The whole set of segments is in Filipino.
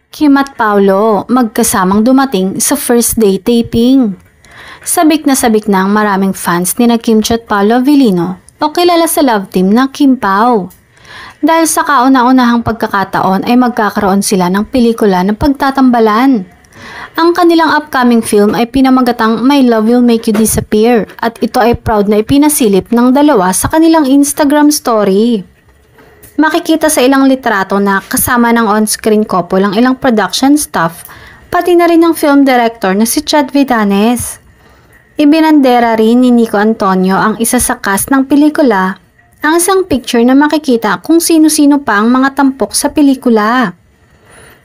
Kim at Paolo magkasamang dumating sa first day taping. Sabik na ang maraming fans ni na Kim Chiat Paolo Avellino o kilala sa love team na Kim Pao. Dahil sa kauna-unahang pagkakataon ay magkakaroon sila ng pelikula ng pagtatambalan. Ang kanilang upcoming film ay pinamagatang My Love Will Make You Disappear at ito ay proud na ipinasilip ng dalawa sa kanilang Instagram story. Makikita sa ilang litrato na kasama ng on-screen couple ang ilang production staff, pati na rin ang film director na si Chad Vidanes. Ibinandera rin ni Nico Antonio ang isa sa cast ng pelikula, ang isang picture na makikita kung sino-sino pa ang mga tampok sa pelikula.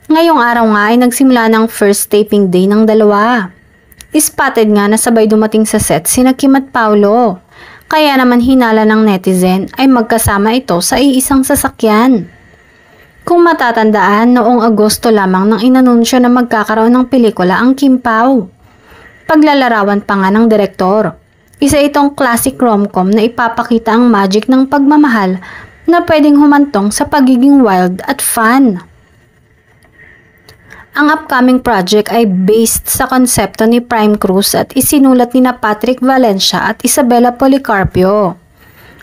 Ngayong araw nga ay nagsimula ng first taping day ng dalawa. Spotted nga na sabay dumating sa set sina Kim at Paolo. Kaya naman hinala ng netizen ay magkasama ito sa iisang sasakyan. Kung matatandaan, noong Agosto lamang nang inanunsyo na magkakaroon ng pelikula ang Kim Pao. Paglalarawan pa nga ng direktor. Isa itong classic rom-com na ipapakita ang magic ng pagmamahal na pwedeng humantong sa pagiging wild at fun. Ang upcoming project ay based sa konsepto ni Prime Cruz at isinulat ni na Patrick Valencia at Isabella Policarpio.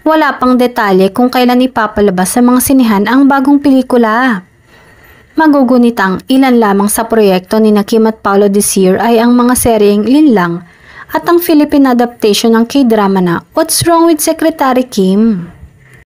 Wala pang detalye kung kailan ipapalabas sa mga sinihan ang bagong pelikula. Magugunitang ilan lamang sa proyekto ni na Kim at Paolo this year ay ang mga seryeng Linlang at ang Philippine adaptation ng K-drama na What's Wrong with Secretary Kim?